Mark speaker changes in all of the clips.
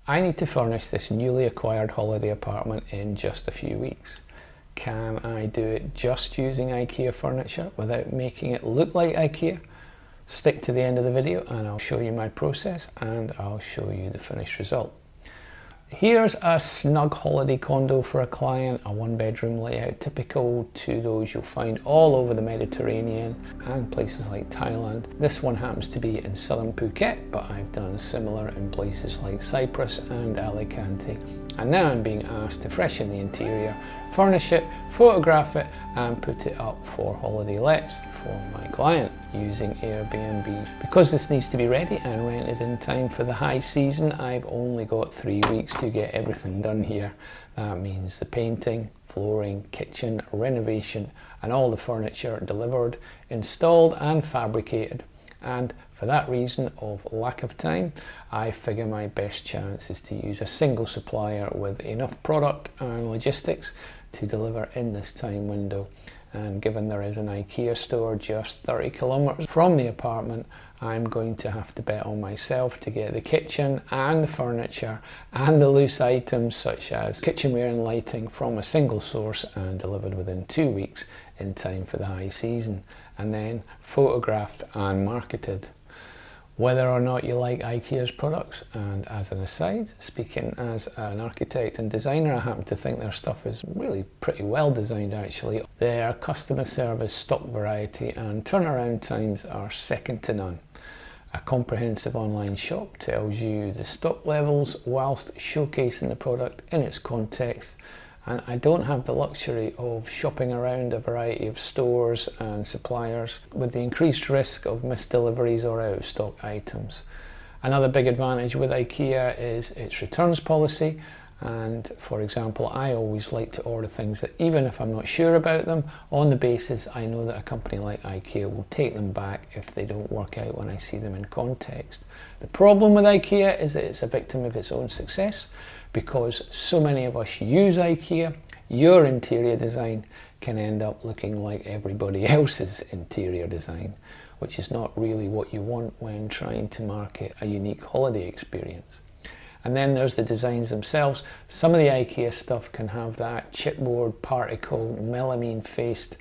Speaker 1: I need to furnish this newly acquired holiday apartment in just a few weeks. Can I do it just using IKEA furniture without making it look like IKEA? Stick to the end of the video and I'll show you my process and I'll show you the finished result. Here's a snug holiday condo for a client, a one-bedroom layout typical to those you'll find all over the Mediterranean and places like Thailand. This one happens to be in southern Phuket, but I've done similar in places like Cyprus and Alicante. And now I'm being asked to freshen the interior, furnish it, photograph it and put it up for holiday lets for my client using Airbnb. Because this needs to be ready and rented in time for the high season, I've only got 3 weeks to get everything done here. That means the painting, flooring, kitchen, renovation and all the furniture delivered, installed and fabricated. And for that reason of lack of time, I figure my best chance is to use a single supplier with enough product and logistics to deliver in this time window. And given there is an IKEA store just 30 kilometers from the apartment, I'm going to have to bet on myself to get the kitchen and the furniture and the loose items such as kitchenware and lighting from a single source and delivered within 2 weeks in time for the high season, and then photographed and marketed. Whether or not you like IKEA's products, and as an aside, speaking as an architect and designer, I happen to think their stuff is really pretty well designed actually. Their customer service, stock variety and turnaround times are second to none. A comprehensive online shop tells you the stock levels whilst showcasing the product in its context, and I don't have the luxury of shopping around a variety of stores and suppliers with the increased risk of missed deliveries or out of stock items. Another big advantage with IKEA is its returns policy, and for example I always like to order things that even if I'm not sure about them, on the basis I know that a company like IKEA will take them back if they don't work out when I see them in context. The problem with IKEA is that it's a victim of its own success. Because so many of us use IKEA, your interior design can end up looking like everybody else's interior design, which is not really what you want when trying to market a unique holiday experience. And then there's the designs themselves. Some of the IKEA stuff can have that chipboard, particle, melamine faced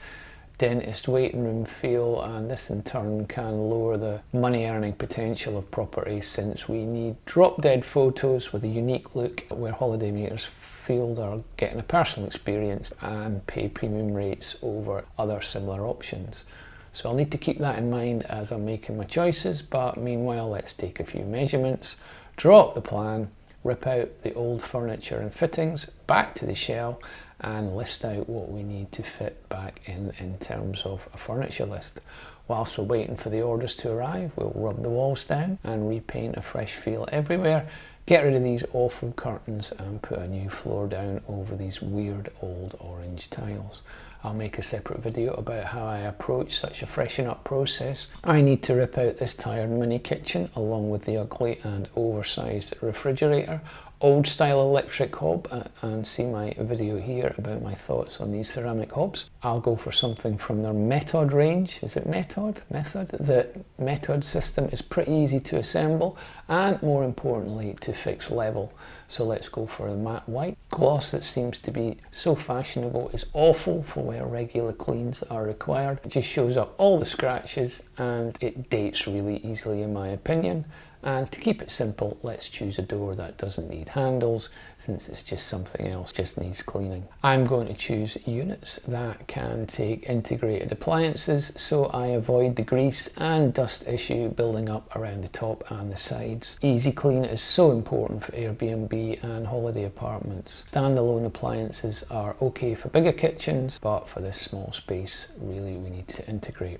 Speaker 1: dentist waiting room feel, and this in turn can lower the money earning potential of properties since we need drop dead photos with a unique look where holidaymakers feel they're getting a personal experience and pay premium rates over other similar options. So I'll need to keep that in mind as I'm making my choices, but meanwhile let's take a few measurements, draw up the plan, rip out the old furniture and fittings back to the shell and list out what we need to fit back in terms of a furniture list. Whilst we're waiting for the orders to arrive, we'll rub the walls down and repaint a fresh feel everywhere, get rid of these awful curtains and put a new floor down over these weird old orange tiles. I'll make a separate video about how I approach such a freshen up process. I need to rip out this tired mini kitchen along with the ugly and oversized refrigerator, old style electric hob, and see my video here about my thoughts on these ceramic hobs. I'll go for something from their Method range. Is it Method? The Method system is pretty easy to assemble and more importantly to fix level. So let's go for the matte white. Gloss that seems to be so fashionable is awful for where regular cleans are required. It just shows up all the scratches and it dates really easily in my opinion. And to keep it simple, let's choose a door that doesn't need handles since it's just something else, just needs cleaning. I'm going to choose units that can take integrated appliances so I avoid the grease and dust issue building up around the top and the sides. Easy clean is so important for Airbnb and holiday apartments. Standalone appliances are okay for bigger kitchens, but for this small space, really we need to integrate.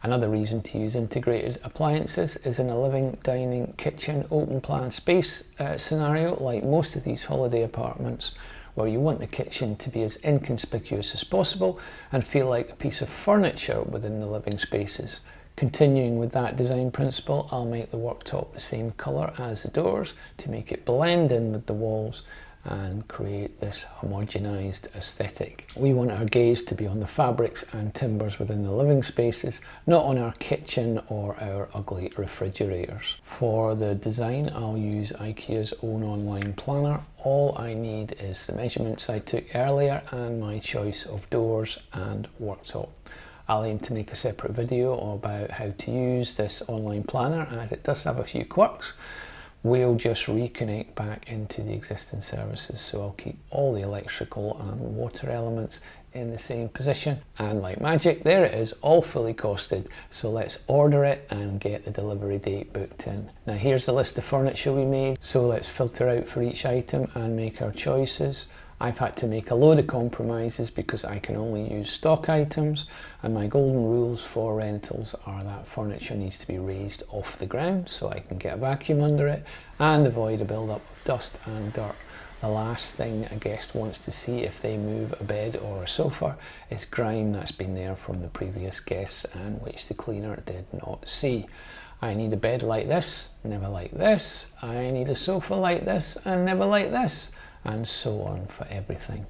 Speaker 1: Another reason to use integrated appliances is in a living, dining, kitchen, open plan space scenario like most of these holiday apartments, where you want the kitchen to be as inconspicuous as possible and feel like a piece of furniture within the living spaces. Continuing with that design principle, I'll make the worktop the same colour as the doors to make it blend in with the walls and create this homogenized aesthetic. We want our gaze to be on the fabrics and timbers within the living spaces, not on our kitchen or our ugly refrigerators. For the design, I'll use Ikea's own online planner. All I need is the measurements I took earlier and my choice of doors and worktop. I'll aim to make a separate video about how to use this online planner, as it does have a few quirks. We'll just reconnect back into the existing services, so I'll keep all the electrical and water elements in the same position, and like magic, there it is, all fully costed. So let's order it and get the delivery date booked in. Now here's the list of furniture we made, so let's filter out for each item and make our choices. I've had to make a load of compromises because I can only use stock items, and my golden rules for rentals are that furniture needs to be raised off the ground so I can get a vacuum under it and avoid a build-up of dust and dirt. The last thing a guest wants to see if they move a bed or a sofa is grime that's been there from the previous guests and which the cleaner did not see. I need a bed like this, never like this. I need a sofa like this and never like this. And so on for everything.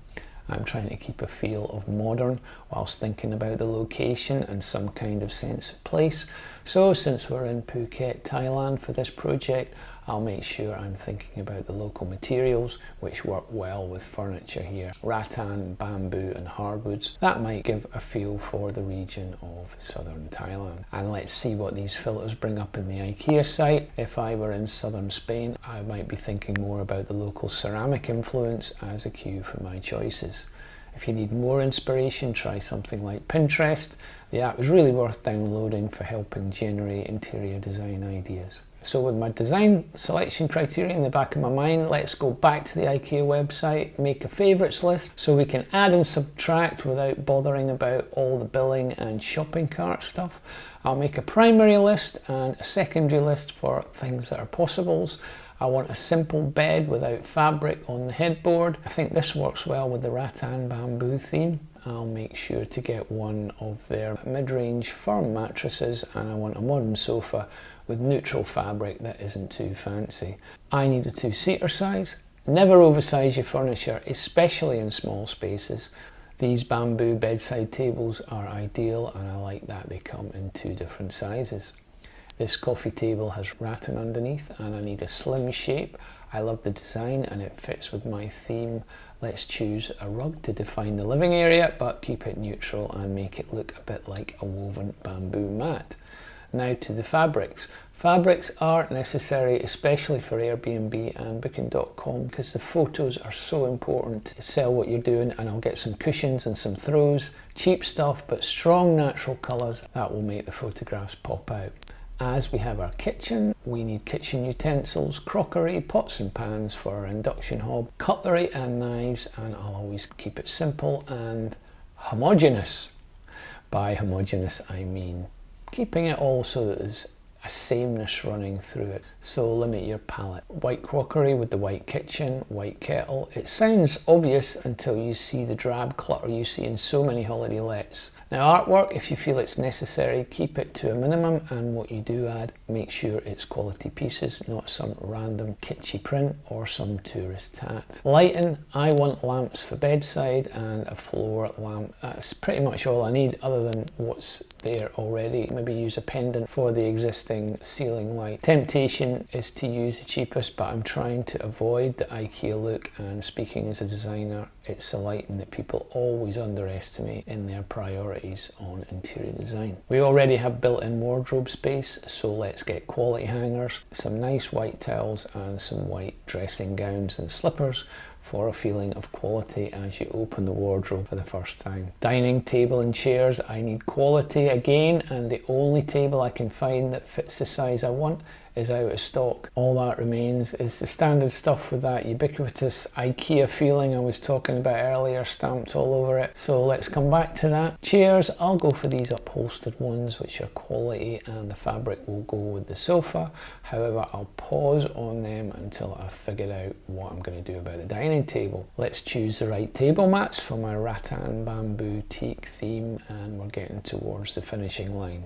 Speaker 1: I'm trying to keep a feel of modern whilst thinking about the location and some kind of sense of place. So since we're in Phuket, Thailand for this project, I'll make sure I'm thinking about the local materials which work well with furniture here. Rattan, bamboo and hardwoods. That might give a feel for the region of southern Thailand. And let's see what these filters bring up in the Ikea site. If I were in southern Spain, I might be thinking more about the local ceramic influence as a cue for my choices. If you need more inspiration, try something like Pinterest. The app is really worth downloading for helping generate interior design ideas. So with my design selection criteria in the back of my mind, let's go back to the Ikea website, make a favourites list so we can add and subtract without bothering about all the billing and shopping cart stuff. I'll make a primary list and a secondary list for things that are possibles. I want a simple bed without fabric on the headboard. I think this works well with the rattan bamboo theme. I'll make sure to get one of their mid-range firm mattresses, and I want a modern sofa with neutral fabric that isn't too fancy. I need a 2-seater size. Never oversize your furniture, especially in small spaces. These bamboo bedside tables are ideal, and I like that they come in 2 different sizes. This coffee table has rattan underneath and I need a slim shape. I love the design and it fits with my theme. Let's choose a rug to define the living area, but keep it neutral and make it look a bit like a woven bamboo mat. Now to the fabrics. Fabrics are necessary, especially for Airbnb and Booking.com, because the photos are so important to sell what you're doing. And I'll get some cushions and some throws, cheap stuff, but strong natural colours that will make the photographs pop out. As we have our kitchen, we need kitchen utensils, crockery, pots and pans for our induction hob, cutlery and knives, and I'll always keep it simple and homogeneous. By homogeneous, I mean keeping it all so that there's a sameness running through it. So limit your palette. White crockery with the white kitchen, white kettle. It sounds obvious until you see the drab clutter you see in so many holiday lets. Now artwork, if you feel it's necessary, keep it to a minimum, and what you do add, make sure it's quality pieces, not some random kitschy print or some tourist tat. Lighting, I want lamps for bedside and a floor lamp. That's pretty much all I need other than what's there already. Maybe use a pendant for the existing ceiling light. Temptation is to use the cheapest, but I'm trying to avoid the Ikea look, and speaking as a designer, it's the lighting that people always underestimate in their priorities on interior design. We already have built-in wardrobe space, so let's get quality hangers, some nice white towels and some white dressing gowns and slippers for a feeling of quality as you open the wardrobe for the first time. Dining table and chairs, I need quality again, and the only table I can find that fits the size I want is out of stock. All that remains is the standard stuff with that ubiquitous Ikea feeling I was talking about earlier, stamped all over it. So let's come back to that. Chairs, I'll go for these upholstered ones which are quality, and the fabric will go with the sofa. However, I'll pause on them until I've figured out what I'm going to do about the dining table. Let's choose the right table mats for my rattan bamboo teak theme, and we're getting towards the finishing line.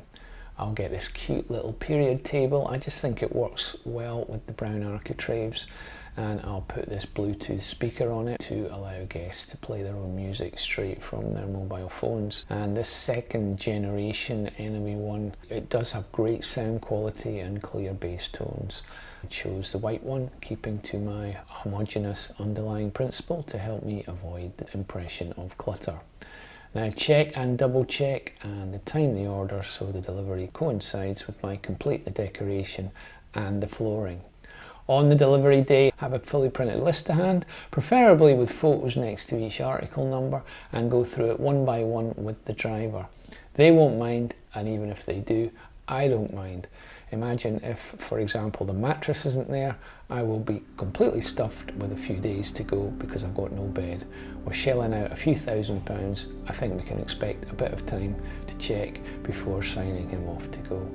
Speaker 1: I'll get this cute little period table. I just think it works well with the brown architraves. and I'll put this Bluetooth speaker on it to allow guests to play their own music straight from their mobile phones. And this second generation Eneby one, it does have great sound quality and clear bass tones. I chose the white one, keeping to my homogeneous underlying principle to help me avoid the impression of clutter. Now check and double check and the time the order so the delivery coincides with my complete the decoration and the flooring. On the delivery day, have a fully printed list to hand, preferably with photos next to each article number, and go through it one by one with the driver. They won't mind, and even if they do, I don't mind. Imagine if, for example, the mattress isn't there, I will be completely stuffed with a few days to go because I've got no bed. We're shelling out a few £1,000s. I think we can expect a bit of time to check before signing him off to go.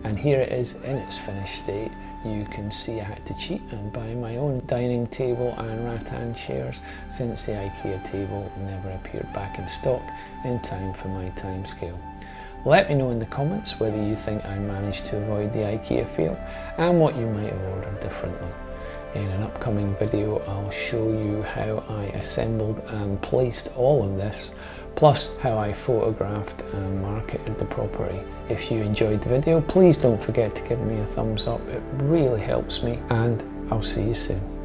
Speaker 1: And here it is in its finished state. You can see I had to cheat and buy my own dining table and rattan chairs since the Ikea table never appeared back in stock in time for my timescale. Let me know in the comments whether you think I managed to avoid the Ikea feel and what you might have ordered differently. In an upcoming video I'll show you how I assembled and placed all of this, plus how I photographed and marketed the property. If you enjoyed the video, please don't forget to give me a thumbs up, it really helps me, and I'll see you soon.